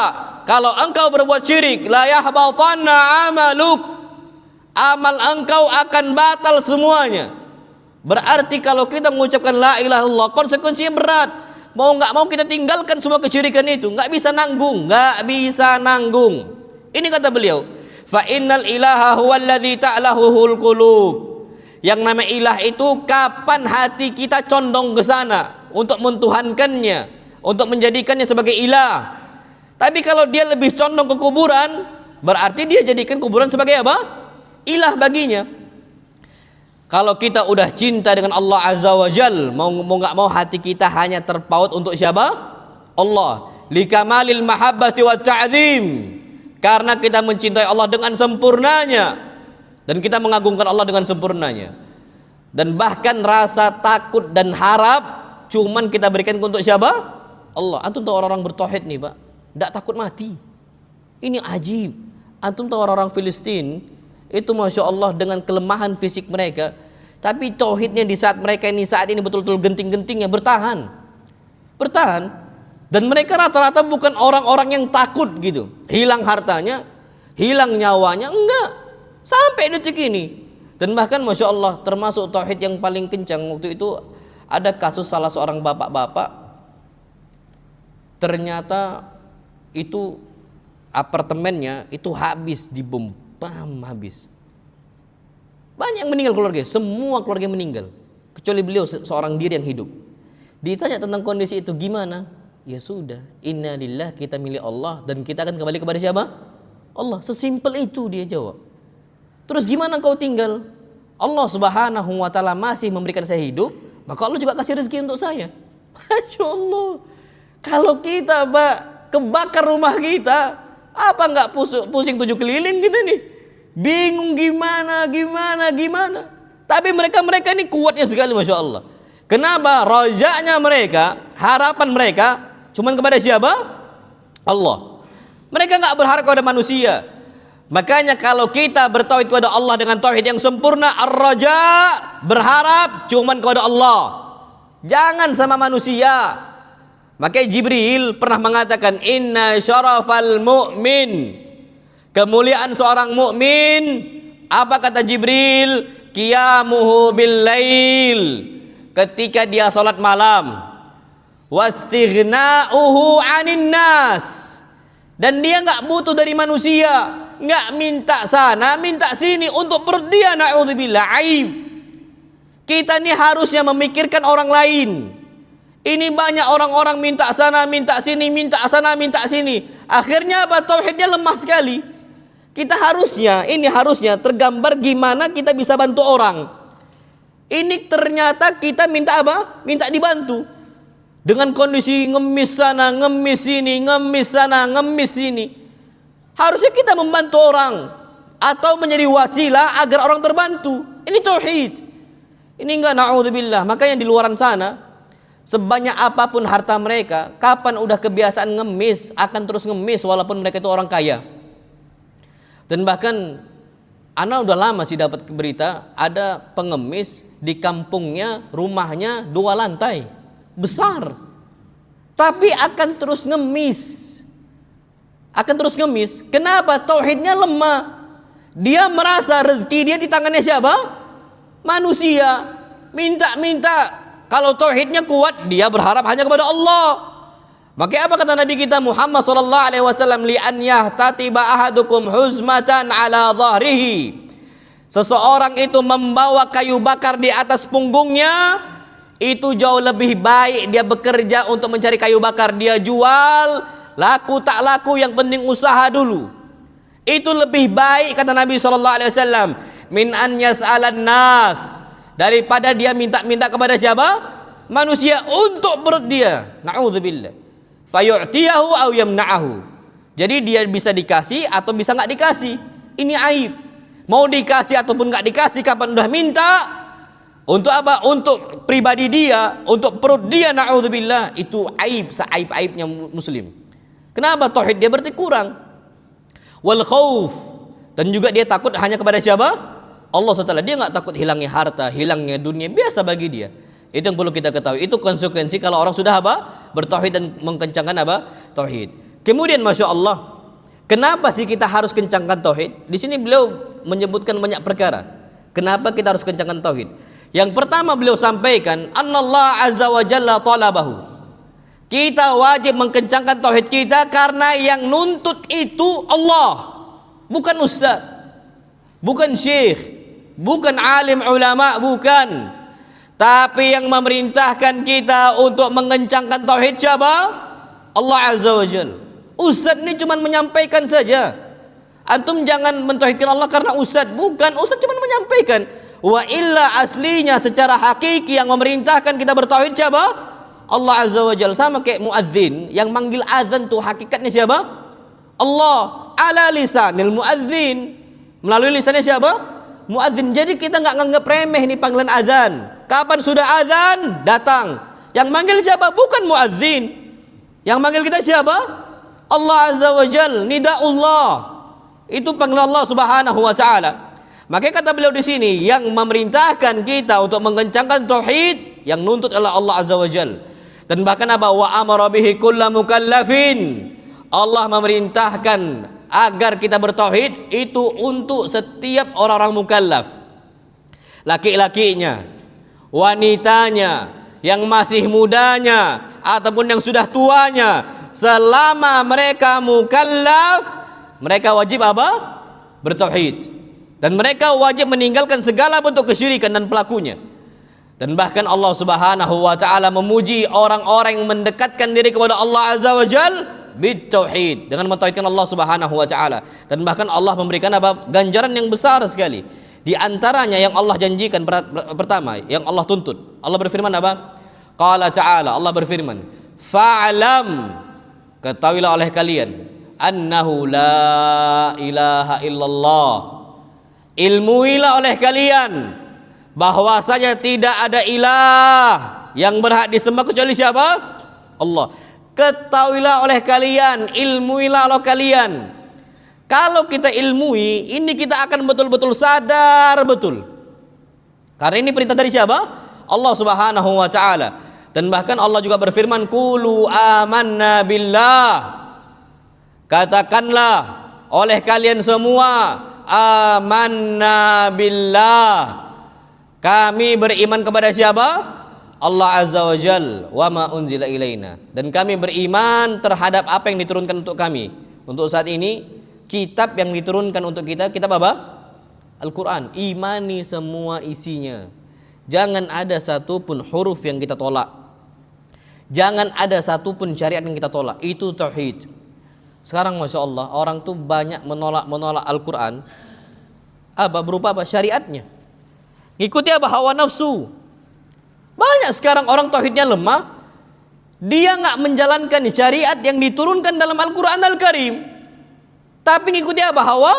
kalau engkau berbuat syirik, la yahbatanna amaluk, amal engkau akan batal semuanya. Berarti kalau kita mengucapkan la ilaha illallah, konsekuensinya berat. Mau nggak mau kita tinggalkan semua kesyirikan itu, nggak bisa nanggung. Ini kata beliau, Fa innal ilaha huwallazi ta'lahuhul qulub. Yang namanya ilah itu kapan hati kita condong ke sana untuk mentuhankannya, untuk menjadikannya sebagai ilah. Tapi kalau dia lebih condong ke kuburan, berarti dia jadikan kuburan sebagai apa? Ilah baginya. Kalau kita udah cinta dengan Allah Azza wa Jal, mau nggak mau hati kita hanya terpaut untuk siapa? Allah. Likamalil mahabbati wa ta'zim. Karena kita mencintai Allah dengan sempurnanya dan kita mengagungkan Allah dengan sempurnanya. Dan bahkan rasa takut dan harap cuman kita berikan untuk siapa? Allah. Antum tahu orang-orang bertauhid nih, Pak, tidak takut mati. Ini ajib. Antum tahu orang-orang Filistin itu Masya Allah dengan kelemahan fisik mereka, tapi tauhidnya di saat mereka ini saat ini betul-betul genting-gentingnya bertahan. Dan mereka rata-rata bukan orang-orang yang takut gitu, hilang hartanya, hilang nyawanya, enggak, sampai detik ini. Dan bahkan Masya Allah termasuk tauhid yang paling kencang waktu itu ada kasus salah seorang bapak-bapak, ternyata itu apartemennya itu habis dibom, habis. Banyak yang meninggal keluarga, semua keluarga meninggal, kecuali beliau seorang diri yang hidup. Ditanya tentang kondisi itu gimana? Ya sudah, inna lillah, kita milik Allah dan kita akan kembali kepada siapa? Allah. Sesimpel itu dia jawab. Terus gimana kau tinggal? Allah Subhanahu wa ta'ala masih memberikan saya hidup, maka Allah juga kasih rezeki untuk saya. Masya Allah. Kalau kita, Pak, kebakar rumah kita, apa enggak pusing 7 keliling kita nih? Bingung gimana. Tapi mereka ini kuatnya sekali, Masya Allah. Kenapa? Rojanya mereka, harapan mereka cuman kepada siapa? Allah. Mereka enggak berharap kepada manusia. Makanya kalau kita bertauhid kepada Allah dengan tauhid yang sempurna, ar-raja, berharap cuman kepada Allah, jangan sama manusia. Makanya Jibril pernah mengatakan, inna syarafal mu'min, kemuliaan seorang mukmin, apa kata Jibril? Qiyamuhu bil lail, ketika dia salat malam, wastighna'uhu 'anin nas, dan dia enggak butuh dari manusia, enggak minta sana, minta sini untuk berdia, naudzubillah, aib. Kita ini harusnya memikirkan orang lain. Ini banyak orang-orang minta sana, minta sini, minta sana, minta sini. Akhirnya apa? Tauhidnya lemah sekali. Kita harusnya tergambar gimana kita bisa bantu orang. Ini ternyata kita minta apa? Minta dibantu. Dengan kondisi ngemis sana, ngemis sini, ngemis sana, ngemis sini. Harusnya kita membantu orang atau menjadi wasilah agar orang terbantu. Ini tauhid. Ini enggak, naudzubillah. Makanya di luaran sana, sebanyak apapun harta mereka, kapan udah kebiasaan ngemis, akan terus ngemis walaupun mereka itu orang kaya. Dan bahkan ana udah lama sih dapat berita, ada pengemis di kampungnya, rumahnya 2 lantai, besar, tapi akan terus ngemis. Kenapa? Tauhidnya lemah. Dia merasa rezeki dia di tangannya siapa? Manusia. Minta. Kalau tauhidnya kuat, dia berharap hanya kepada Allah. Maka apa kata Nabi kita Muhammad sallallahu alaihi wasallam, li an yahtatiba ahadukum huzmatan ala dhahrihi. Seseorang itu membawa kayu bakar di atas punggungnya, itu jauh lebih baik dia bekerja untuk mencari kayu bakar, dia jual, laku tak laku yang penting usaha dulu. Itu lebih baik kata Nabi sallallahu alaihi wasallam, min an yas'alan nas, daripada dia minta-minta kepada siapa? Manusia untuk perut dia. Na'udzubillah. Fayu'tiyahu aw yamna'ahu. Jadi dia bisa dikasih atau bisa enggak dikasih. Ini aib. Mau dikasih ataupun enggak dikasih, kapan udah minta, untuk apa? Untuk pribadi dia, untuk perut dia, na'udzubillah. Itu aib, seaib-aibnya muslim. Kenapa? Tauhid dia berarti kurang. Wal khauf, dan juga dia takut hanya kepada siapa? Allah SWT. Dia enggak takut hilangnya harta, hilangnya dunia, biasa bagi dia. Itu yang perlu kita ketahui. Itu konsekuensi kalau orang sudah apa? Bertauhid dan mengkencangkan apa? Tauhid. Kemudian Masya Allah, kenapa sih kita harus kencangkan tauhid? Di sini beliau menyebutkan banyak perkara. Kenapa kita harus kencangkan tauhid? Yang pertama beliau sampaikan, annallah azza wa jalla talabahu. Kita wajib mengkencangkan tauhid kita karena yang nuntut itu Allah. bukan ustaz, bukan syekh, bukan alim ulama, bukan. Tapi yang memerintahkan kita untuk mengencangkan tauhid siapa? Allah Azza wa Jalla. Ustaz ini cuma menyampaikan saja. Antum jangan mentauhidkan Allah karena ustaz, bukan. Ustaz cuma menyampaikan. Wa illa aslinya secara hakiki yang memerintahkan kita bertauhid siapa? Allah Azza wa Jalla. Sama kayak muadzin yang manggil azan tuh hakikatnya siapa? Allah. Ala lisanil muadzin. Melalui lisannya siapa? Muadzin. Jadi kita nggak nganggap remeh nih panggilan azan. Kapan sudah azan, datang. Yang manggil siapa? Bukan muadzin. Yang manggil kita siapa? Allah Azza wa Jalla, nidaullah. Itu panggilan Allah Subhanahu wa taala. Makanya kata beliau di sini, yang memerintahkan kita untuk mengencangkan tauhid, yang nuntut adalah Allah Azza wa Jalla. Dan bahkan apa? Wa amara bihi kullu mukallafin. Allah memerintahkan agar kita bertauhid itu untuk setiap orang-orang mukallaf. Laki-lakinya, wanitanya, yang masih mudanya ataupun yang sudah tuanya, selama mereka mukallaf, mereka wajib apa? Bertauhid. Dan mereka wajib meninggalkan segala bentuk kesyirikan dan pelakunya. Dan bahkan Allah Subhanahu wa taala memuji orang-orang yang mendekatkan diri kepada Allah Azza wa Jalla bitauhid, dengan mentauhidkan Allah Subhanahu wa taala. Dan bahkan Allah memberikan apa? Ganjaran yang besar sekali. Di antaranya yang Allah janjikan pertama, yang Allah tuntut. Allah berfirman apa? Qala ta'ala, Allah berfirman, "Fa'lam," ketahuilah oleh kalian, "annahu la ilaha illallah." Ilmuilah oleh kalian bahwasanya tidak ada ilah yang berhak disembah kecuali siapa? Allah. Ketahuilah oleh kalian, ilmuilah oleh kalian. Kalau kita ilmui, ini kita akan betul-betul sadar betul. Karena ini perintah dari siapa? Allah Subhanahu wa taala. Dan bahkan Allah juga berfirman, "Qulu amanna billah." Katakanlah oleh kalian semua, amanna billah. Kami beriman kepada siapa? Allah Azza wa Jalla, wa ma unzila ilaina. Dan kami beriman terhadap apa yang diturunkan untuk kami. Untuk saat ini, kitab yang diturunkan untuk kita, kitab apa? Al-Quran. Imani semua isinya. Jangan ada satupun huruf yang kita tolak. Jangan ada satupun syariat yang kita tolak. Itu tauhid. Sekarang Masya Allah, orang tuh banyak menolak Al-Quran. Apa? Berupa apa? Syariatnya. Ikuti apa? Hawa nafsu. Banyak sekarang orang tauhidnya lemah. Dia nggak menjalankan syariat yang diturunkan dalam Al-Quran Al-Karim. Tapi ngikuti apa? Hawa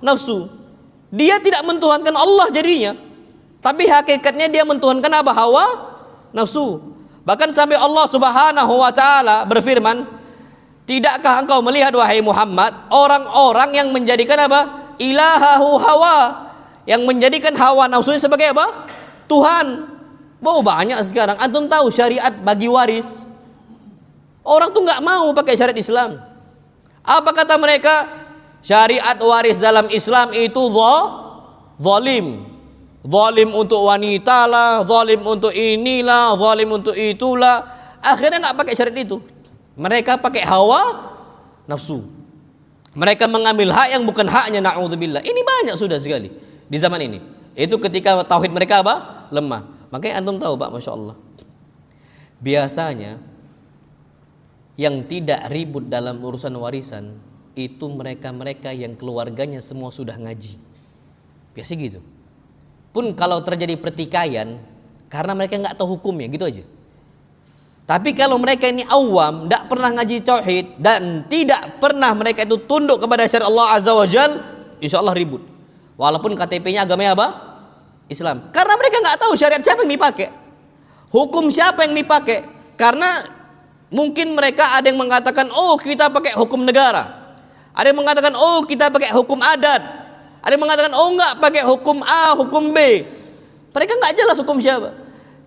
nafsu. Dia tidak mentuhankan Allah jadinya. Tapi hakikatnya dia mentuhankan apa? Hawa nafsu. Bahkan sampai Allah Subhanahu wa taala berfirman, "Tidakkah engkau melihat wahai Muhammad orang-orang yang menjadikan apa? Ilahahu hawa." Yang menjadikan hawa nafsunya sebagai apa? Tuhan. Banyak sekarang. Antum tahu syariat bagi waris. Orang tuh nggak mau pakai syariat Islam. Apa kata mereka? Syariat waris dalam Islam itu zalim. Zalim untuk wanita lah, zalim untuk inilah, zalim untuk itulah. Akhirnya nggak pakai syariat itu. Mereka pakai hawa nafsu. Mereka mengambil hak yang bukan haknya, na'udzubillah. Ini banyak sudah sekali di zaman ini. Itu ketika tauhid mereka apa? Lemah. Makanya antum tahu Pak, Masya Allah, biasanya yang tidak ribut dalam urusan warisan itu mereka-mereka yang keluarganya semua sudah ngaji. Biasa gitu. Pun kalau terjadi pertikaian, karena mereka nggak tahu hukumnya, gitu aja. Tapi kalau mereka ini awam, tidak pernah ngaji tauhid dan tidak pernah mereka itu tunduk kepada syariat Allah Azza wa Jalla, insya Allah ribut. Walaupun KTP-nya agamanya apa? Islam. Karena mereka nggak tahu syariat siapa yang dipakai, hukum siapa yang dipakai. Karena mungkin mereka ada yang mengatakan, oh kita pakai hukum negara, ada yang mengatakan, oh kita pakai hukum adat, ada yang mengatakan, oh nggak pakai hukum A, hukum B. Mereka nggak jelas hukum siapa.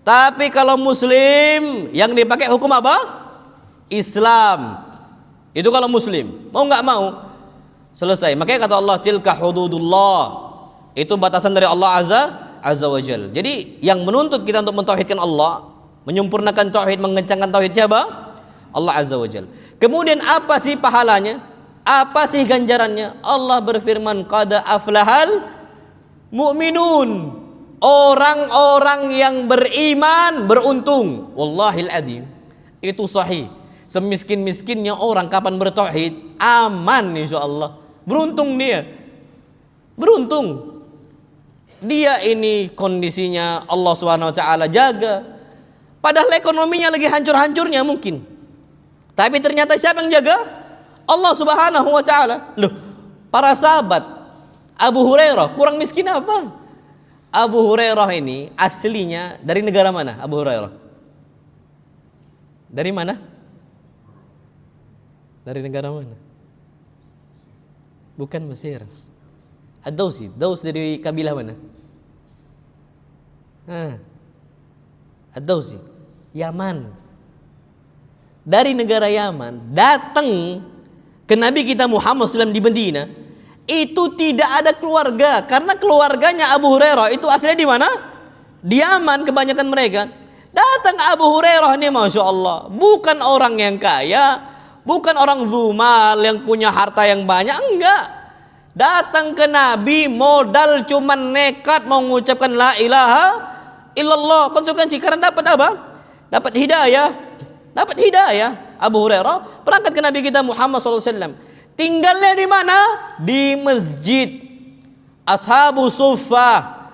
Tapi kalau Muslim yang dipakai hukum apa? Islam. Itu kalau Muslim. Mau nggak mau, selesai. Makanya kata Allah, tilka hududullah. Itu batasan dari Allah Azza wa Jalla. Jadi yang menuntut kita untuk mentauhidkan Allah, menyempurnakan tauhid, mengencangkan tauhid siapa? Allah Azza wa Jalla. Kemudian apa sih pahalanya? Apa sih ganjarannya? Allah berfirman, qad aflahal mu'minun. Orang-orang yang beriman beruntung. Wallahil adzim. Itu sahih. Semiskin-miskinnya orang kapan bertauhid, aman insyaallah. Beruntung dia. Beruntung. Dia ini kondisinya Allah Subhanahu wa taala jaga. Padahal ekonominya lagi hancur-hancurnya mungkin. Tapi ternyata siapa yang jaga? Allah Subhanahu wa taala. Loh, para sahabat Abu Hurairah kurang miskin apa? Abu Hurairah ini aslinya dari negara mana? Abu Hurairah dari mana? Dari negara mana? Bukan Mesir. Ad-Dausi. Daus dari kabilah mana? Ad-Dausi. Yaman. Dari negara Yaman datang ke Nabi kita Muhammad SAW di Medina. Itu tidak ada keluarga, karena keluarganya Abu Hurairah itu aslinya di mana? Di Yaman kebanyakan mereka. Datang Abu Hurairah ini, masya Allah, bukan orang yang kaya, bukan orang zumal yang punya harta yang banyak, enggak. Datang ke Nabi modal cuman nekat mau mengucapkan la ilaha illallah. Konsekuensi karena dapat apa? Dapat hidayah. Dapat hidayah. Abu Hurairah berangkat ke Nabi kita Muhammad SAW. Tinggalnya di mana? Di masjid Ashabu Suffah.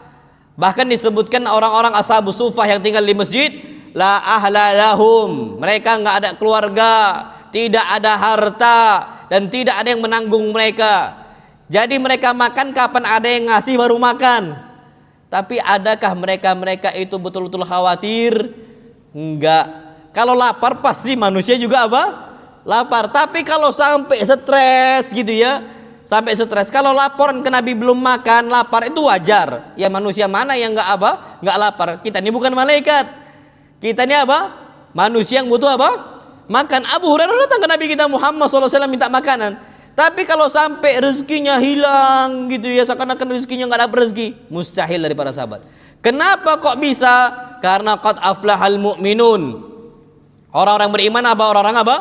Bahkan disebutkan orang-orang Ashabu Suffah yang tinggal di masjid, la ahla lahum. Mereka enggak ada keluarga, tidak ada harta, dan tidak ada yang menanggung mereka. Jadi mereka makan kapan ada yang ngasih baru makan. Tapi adakah mereka itu betul-betul khawatir? Enggak. Kalau lapar pasti manusia juga apa? Lapar. Tapi kalau sampai stres gitu ya, sampai stres. Kalau laporan ke Nabi belum makan, lapar itu wajar. Ya manusia mana yang enggak apa? Enggak lapar. Kita ini bukan malaikat. Kita ini apa? Manusia yang butuh apa? Makan. Abu Hurairah datang ke Nabi kita Muhammad SAW minta makanan. Tapi kalau sampai rezekinya hilang gitu ya, seakan-akan rezekinya enggak dapat rezeki, mustahil dari para sahabat. Kenapa kok bisa? Karena qad aflahal mu'minun. Orang-orang beriman apa? Orang-orang apa?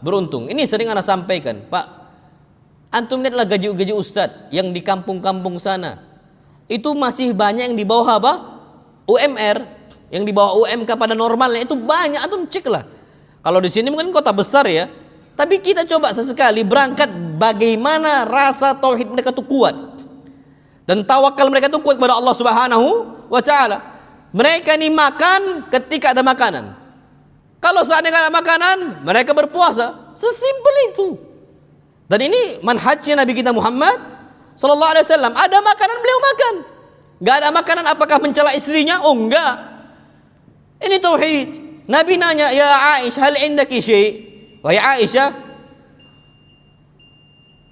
Beruntung. Ini sering Anda sampaikan, Pak. Antum lihatlah gaji-gaji ustadz yang di kampung-kampung sana. Itu masih banyak yang di bawah apa? UMR, yang di bawah UMK pada normalnya itu banyak. Antum cek lah. Kalau di sini mungkin kota besar ya. Tapi kita coba sesekali berangkat, bagaimana rasa tauhid mereka itu kuat. Dan tawakal mereka itu kuat kepada Allah Subhanahu wa taala. Mereka ini makan ketika ada makanan. Kalau saat tidak ada makanan, mereka berpuasa. Sesimpel itu. Dan ini manhajnya Nabi kita Muhammad sallallahu alaihi wasallam. Ada makanan beliau makan. Enggak ada makanan apakah mencela istrinya? Oh enggak. Ini tauhid. Nabi nanya, "Ya Aisyah, hal indaki syai?" Wahai Aisyah,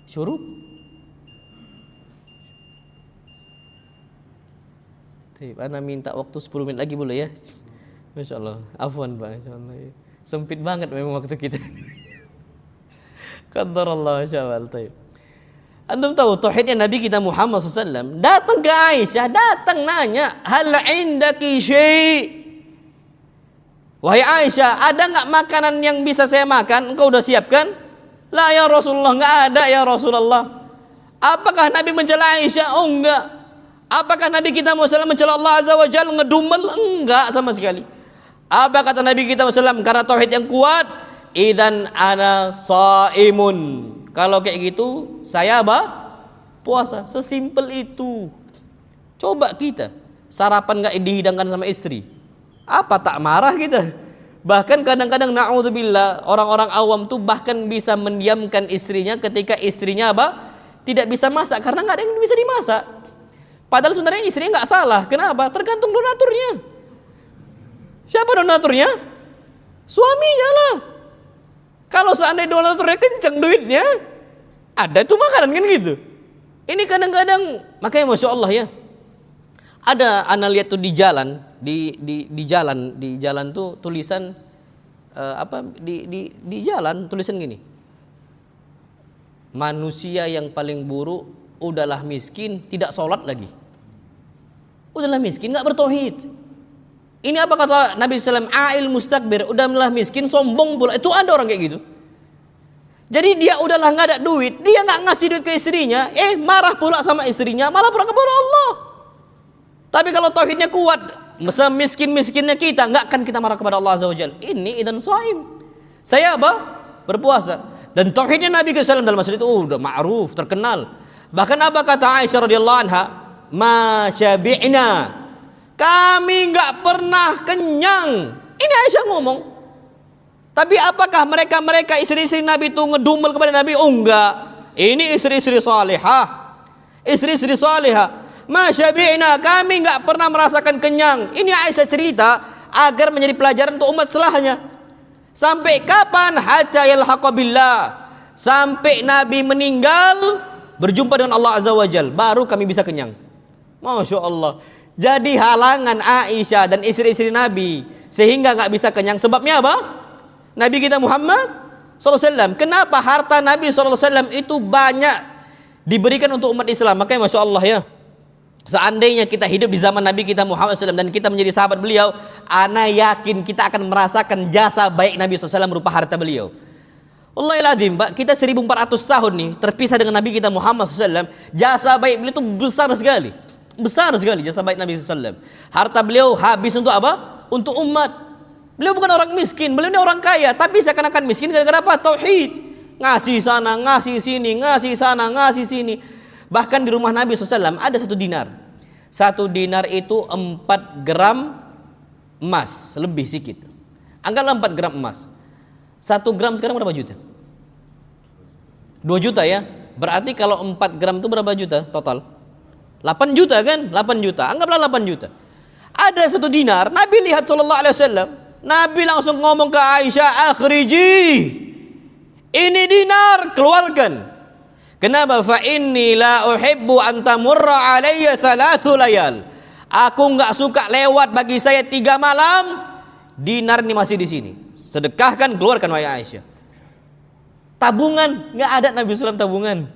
syurub? Ana minta waktu 10 menit lagi boleh ya? Masya Allah, afwan Pak, Masya Allah. Sempit banget memang waktu kita. Qadarullah, Masya Allah. Antum tahu tauhidnya Nabi kita Muhammad SAW datang ke Aisyah, datang nanya, hal indaki syai? Wahai Aisyah, ada enggak makanan yang bisa saya makan? Engkau udah siapkan? La ya Rasulullah, enggak ada ya Rasulullah. Apakah Nabi mencela Aisyah? Oh enggak. Apakah Nabi kita Muhammad SAW mencela Allah Azza wa Jalla, ngedumel? Enggak sama sekali. Apa kata Nabi kita SAW? Karena tauhid yang kuat, idzan ana shaimun. Kalau kayak gitu, saya apa? Puasa. Sesimpel itu. Coba kita sarapan enggak dihidangkan sama istri, apa tak marah kita? Bahkan kadang-kadang na'udzubillah, orang-orang awam tuh bahkan bisa mendiamkan istrinya ketika istrinya apa? Tidak bisa masak karena enggak ada yang bisa dimasak. Padahal sebenarnya istrinya enggak salah. Kenapa? Tergantung donaturnya. Siapa donaturnya? Suaminya lah. Kalau seandainya donaturnya kenceng duitnya, ada tuh makanan kan gitu. Ini kadang-kadang, makanya Masya Allah ya, ada anak lihat tuh di jalan, di jalan tuh tulisan di jalan tulisan gini, manusia yang paling buruk udahlah miskin, tidak sholat lagi. Udahlah miskin, nggak bertauhid. Ini apa kata Nabi SAW? Ail mustakbir, udahlah miskin, sombong pula. Itu ada orang kayak gitu. Jadi dia udahlah nggak ada duit, dia nggak ngasih duit ke istrinya, marah pula sama istrinya, malah pula kepada Allah. Tapi kalau tauhidnya kuat, semiskin-miskinnya kita, nggak akan kita marah kepada Allah Azza wa Jalla. Ini idan shaim. Saya apa? Berpuasa. Dan tauhidnya Nabi SAW dalam masalah itu udah ma'ruf, terkenal. Bahkan apa kata Aisyah radhiyallahu anha? Ma syabi'na. Kami nggak pernah kenyang. Ini Aisyah ngomong. Tapi apakah mereka istri-istri Nabi itu ngedumel kepada Nabi? Oh enggak. Ini istri-istri salihah. Istri-istri salihah. Ma syabi'na. Kami nggak pernah merasakan kenyang. Ini Aisyah cerita agar menjadi pelajaran untuk umat setelahnya. Sampai kapan? Hatta yalhaqa billah. Sampai Nabi meninggal berjumpa dengan Allah Azza wa Jal, baru kami bisa kenyang. Masya Allah. Jadi halangan Aisyah dan istri-istri Nabi sehingga nggak bisa kenyang. Sebabnya apa? Nabi kita Muhammad SAW. Kenapa harta Nabi SAW itu banyak diberikan untuk umat Islam? Makanya Masya Allah ya, seandainya kita hidup di zaman Nabi kita Muhammad SAW dan kita menjadi sahabat beliau, ana yakin kita akan merasakan jasa baik Nabi SAW berupa harta beliau. Wallahil Pak, kita 1400 tahun nih terpisah dengan Nabi kita Muhammad SAW. Jasa baik beliau itu besar sekali. Besar sekali jasa baik Nabi SAW. Harta beliau habis untuk apa? Untuk umat. Beliau bukan orang miskin, beliau ini orang kaya. Tapi seakan-akan miskin gara-gara apa? Tauhid. Ngasih sana, ngasih sini, ngasih sana, ngasih sini. Bahkan di rumah Nabi SAW ada 1 dinar. 1 dinar itu 4 gram emas, lebih sedikit. Anggaplah 4 gram emas. 1 gram sekarang berapa juta? 2 juta ya. Berarti kalau 4 gram itu berapa juta total? 8 juta kan? 8 juta. Anggaplah 8 juta. Ada 1 dinar, Nabi lihat sallallahu alaihi wasallam. Nabi langsung ngomong ke Aisyah, "Akhriji. Ini dinar, keluarkan." Kenapa? Fa inni la uhibbu an tamurra alayya 3 layal. Aku enggak suka lewat bagi saya 3 malam. Dinar ini masih di sini. Sedekahkan, keluarkan wahai Aisyah. Tabungan, enggak ada Nabi SAW tabungan.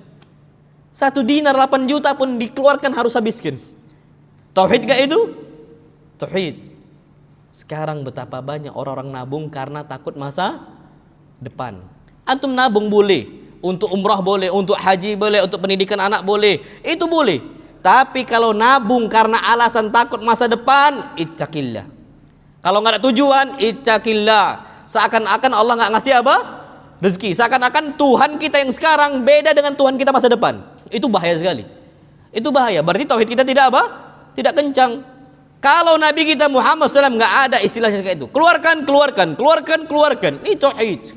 1 dinar 8 juta pun dikeluarkan harus habiskan. Tauhid enggak itu? Tauhid. Sekarang betapa banyak orang-orang nabung karena takut masa depan. Antum nabung boleh, untuk umrah boleh, untuk haji boleh, untuk pendidikan anak boleh, itu boleh. Tapi kalau nabung karena alasan takut masa depan, ittaqillah. Kalau nggak ada tujuan, ittaqillah. Seakan-akan Allah nggak ngasih apa? Rezeki. Seakan-akan Tuhan kita yang sekarang beda dengan Tuhan kita masa depan. Itu bahaya sekali. Itu bahaya. Berarti tauhid kita tidak apa? Tidak kencang. Kalau Nabi kita Muhammad SAW nggak ada istilahnya kayak itu. Keluarkan, keluarkan, keluarkan, keluarkan. Ini tauhid.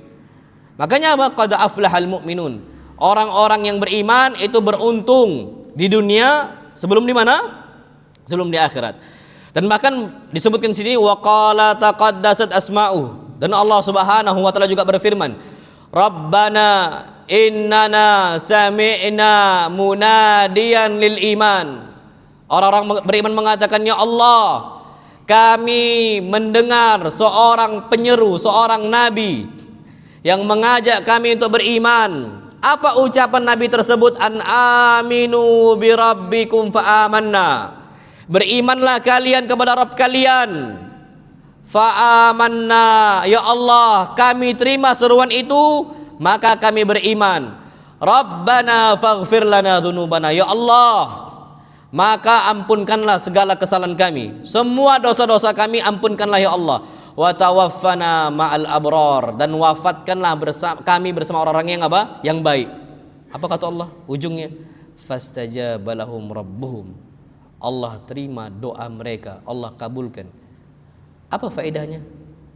Makanya apa? Qad aflahal mu'minun. Orang-orang yang beriman itu beruntung di dunia sebelum di mana? Sebelum di akhirat. Dan bahkan disebutkan sini wa qala taqaddasat asma'u. Dan Allah Subhanahu wa taala juga berfirman, Rabbana innana sami'na munadiyan lil iman. Orang-orang beriman mengatakan, ya Allah, kami mendengar seorang penyeru, seorang nabi yang mengajak kami untuk beriman. Apa ucapan nabi tersebut? An aminu bi rabbikum fa amanna. Berimanlah kalian kepada Rabb kalian. Fa amanna. Ya Allah, kami terima seruan itu, maka kami beriman. Rabbana faghfir lana dzunubana. Ya Allah, maka ampunkanlah segala kesalahan kami, semua dosa-dosa kami ampunkanlah ya Allah. Wa tawaffana ma'al abrar, dan wafatkanlah kami bersama orang-orang yang apa? Yang baik. Apa kata Allah ujungnya? Fastajaba lahum rabbuhum. Allah terima doa mereka, Allah kabulkan. Apa faedahnya?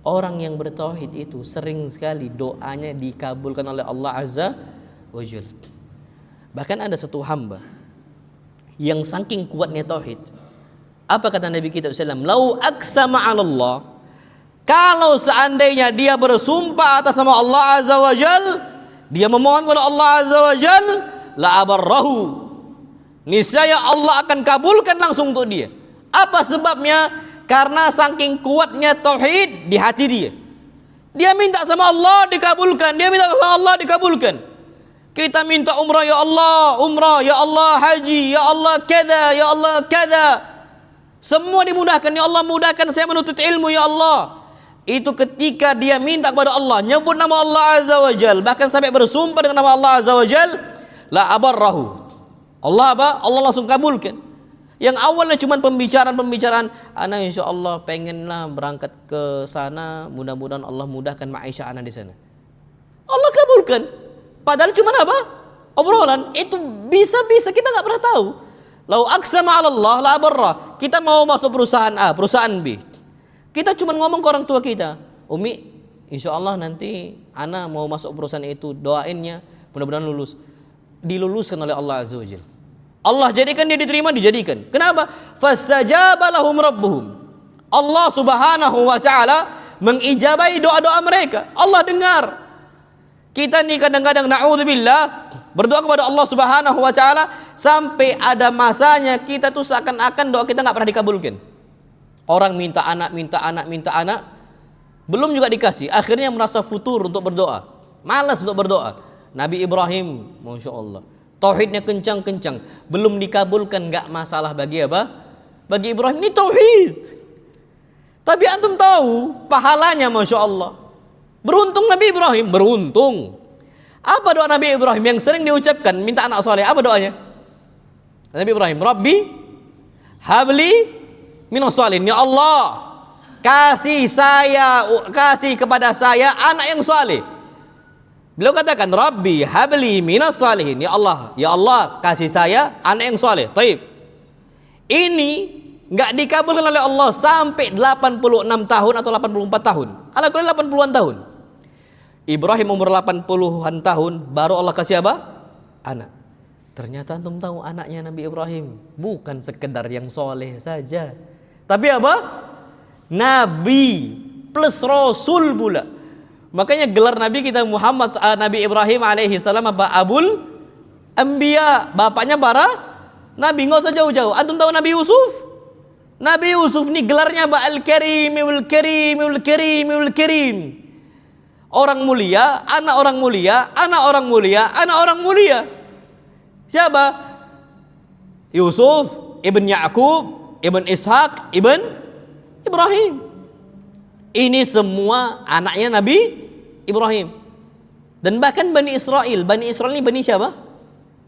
Orang yang bertauhid itu sering sekali doanya dikabulkan oleh Allah Azza wa Jalla. Bahkan ada satu hamba yang saking kuatnya tauhid. Apa kata Nabi kita SAW? Lau aqsama 'ala Allah. Kalau seandainya dia bersumpah atas nama Allah Azza wa Jal, dia memohon kepada Allah Azza wa Jal, la abarrahu. Niscaya Allah akan kabulkan langsung untuk dia. Apa sebabnya? Karena saking kuatnya tauhid di hati dia. Dia minta sama Allah dikabulkan, dia minta sama Allah dikabulkan. Kita minta umrah, ya Allah, umrah, ya Allah, haji, ya Allah, kada, ya Allah, kada. Semua dimudahkan, ya Allah, mudahkan saya menuntut ilmu, ya Allah. itu ketika dia minta kepada Allah, nyebut nama Allah Azza wa Jal, bahkan sampai bersumpah dengan nama Allah Azza wa Jal, la abarrahu. Allah apa? Allah langsung kabulkan. Yang awalnya cuma pembicaraan, ana insya Allah pengenlah berangkat ke sana, mudah-mudahan Allah mudahkan maisha ana di sana. Allah kabulkan. Padahal cuma apa? Obrolan. Itu bisa-bisa kita nggak pernah tahu. Lau aqsama 'ala Allah la abarra. Kita mau masuk perusahaan A, perusahaan B. Kita cuma ngomong ke orang tua kita, Umi, insya Allah nanti ana mau masuk perusahaan itu, doainnya mudah-mudahan lulus. Diluluskan oleh Allah Azza wa Jalla. Allah jadikan dia diterima, dijadikan. Kenapa? Fastajaba lahum rabbuhum. Allah Subhanahu wa taala mengijabahi doa-doa mereka. Allah dengar. Kita nih kadang-kadang naudzubillah berdoa kepada Allah Subhanahu wa taala sampai ada masanya kita tuh seakan-akan doa kita nggak pernah dikabulkan. Orang minta anak, belum juga dikasih, akhirnya merasa futur untuk berdoa, malas untuk berdoa. Nabi Ibrahim, masya Allah, tauhidnya kencang-kencang, belum dikabulkan, nggak masalah bagi apa? Bagi Ibrahim ini tauhid. Tapi antum tahu pahalanya, masya Allah. Beruntung Nabi Ibrahim, beruntung. Apa doa Nabi Ibrahim yang sering diucapkan minta anak soleh? Apa doanya? Nabi Ibrahim, Rabbi habli minas salihin, ya Allah kasih kepada saya anak yang saleh. Beliau katakan Rabbi habli minas salihin, ya Allah kasih saya anak yang saleh. Taib. Ini enggak dikabulkan oleh Allah sampai 86 tahun atau 84 tahun. Ala-kulli 80-an tahun. Ibrahim umur 80-an tahun baru Allah kasih apa? Anak. Ternyata antum tahu anaknya Nabi Ibrahim bukan sekedar yang soleh saja, tapi apa? Nabi plus Rasul pula. Makanya gelar Nabi kita Muhammad Nabi Ibrahim alaihi salam apa? Abul Anbiya, bapaknya para Nabi. Nggak usah jauh-jauh. Antum tahu Nabi Yusuf? Nabi Yusuf nih gelarnya apa? Al-Karim, Al-Karim, Al-Karim, Al-Karim. Orang mulia, anak orang mulia, anak orang mulia, anak orang mulia. Siapa? Yusuf, Ibn Ya'qub, Ibn Ishaq, Ibn Ibrahim. Ini semua anaknya Nabi Ibrahim. Dan bahkan Bani Israel. Bani Israel ini Bani siapa?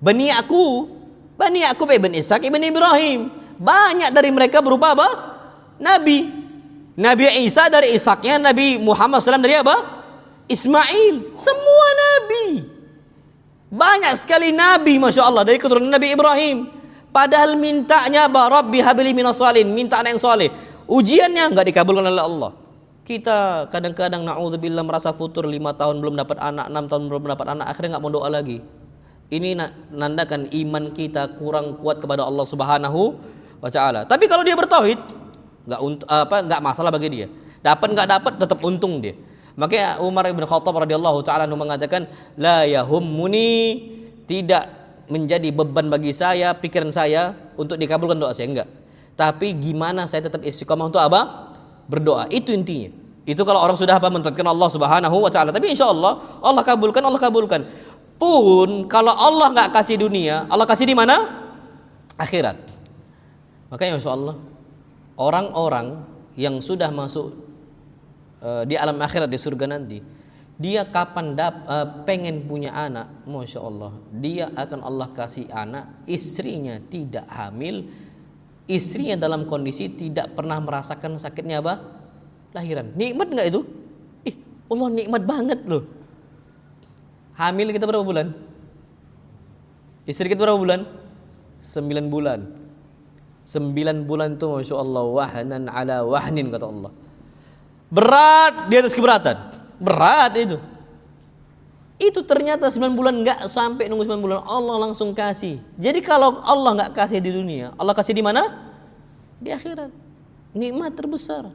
Bani Ya'qub. Bani Ya'qub Ibn Ishaq, Ibn Ibrahim. Banyak dari mereka berupa apa? Nabi. Nabi Isa dari Ishaqnya, Nabi Muhammad SAW dari apa? Ismail. Semua Nabi. Banyak sekali Nabi, Masya Allah, dari keturunan Nabi Ibrahim. Padahal mintanya apa? Rabbi habli minas salihin, minta anak yang soleh. Ujiannya nggak dikabulkan oleh Allah. Kita kadang-kadang na'udzubillah merasa futur, 5 tahun belum dapat anak, 6 tahun belum dapat anak, akhirnya nggak mau doa lagi. Ini nandakan iman kita kurang kuat kepada Allah Subhanahu wa taala. Tapi kalau dia bertauhid, nggak masalah bagi dia. Dapat nggak dapat tetap untung dia. Makanya Umar bin Khattab radhiyallahu taala mengatakan, la yahummuni, tidak menjadi beban bagi saya, pikiran saya untuk dikabulkan doa saya, enggak. Tapi gimana saya tetap istiqomah untuk apa? Berdoa. Itu intinya. Itu kalau orang sudah apa? Mentauhidkan Allah Subhanahu wa taala. Tapi insya Allah Allah kabulkan, Allah kabulkan. Pun kalau Allah nggak kasih dunia, Allah kasih di mana? Akhirat. Makanya insya Allah orang-orang yang sudah masuk di alam akhirat, di surga nanti, dia kapan pengen punya anak, Masya Allah, dia akan Allah kasih anak, istrinya tidak hamil, istrinya dalam kondisi tidak pernah merasakan sakitnya apa? Lahiran. Nikmat nggak itu? Allah nikmat banget loh. Hamil kita berapa bulan? Istri kita berapa bulan? 9 bulan. 9 bulan tuh Masya Allah, wahnan ala wahnin, kata Allah. Berat di atas keberatan. Berat itu. Itu ternyata 9 bulan, nggak sampai nunggu 9 bulan Allah langsung kasih. Jadi kalau Allah nggak kasih di dunia, Allah kasih di mana? Di akhirat. Nikmat terbesar.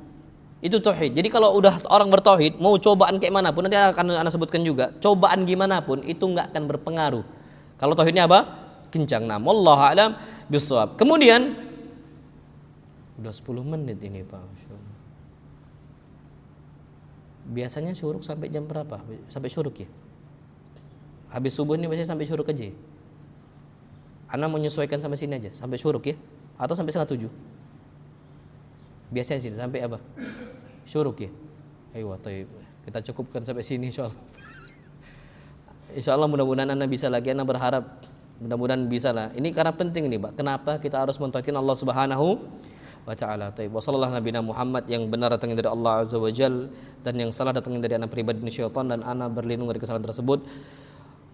Itu tauhid. Jadi kalau udah orang bertauhid, mau cobaan kayak mana pun, nanti akan Anda sebutkan juga, cobaan gimana pun itu nggak akan berpengaruh. Kalau tauhidnya apa? Kencang. Nah, wallahu a'lam bishawab. Kemudian udah 10 menit ini Pak. Biasanya syuruk sampai jam berapa? Sampai syuruk ya? Habis subuh ini biasanya sampai syuruk aja. Anda menyesuaikan sampai sini aja, sampai syuruk ya? Atau sampai 6:30? Biasanya sini sampai apa? Syuruk ya? Ayo, taib. Kita cukupkan sampai sini insyaallah. Insyaallah mudah-mudahan Anda bisa lagi, Anda berharap mudah-mudahan bisa lah. Ini karena penting ini, Pak. Kenapa kita harus mentauhidkan Allah Subhanahu wa taala. Taib. Wa sallallahu nabiyana Muhammad, yang benar datangnya dari Allah Azza wa Jal dan yang salah datangnya dari anak pribadi syaitan, dan ana berlindung dari kesalahan tersebut.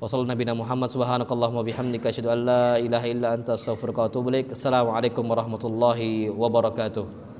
Wa sallallahu nabiyana Muhammad subhanakallahumma bihamdika asyhadu an la ilaha illa anta astaghfiruka wa atubu ilaik. Assalamualaikum warahmatullahi wabarakatuh.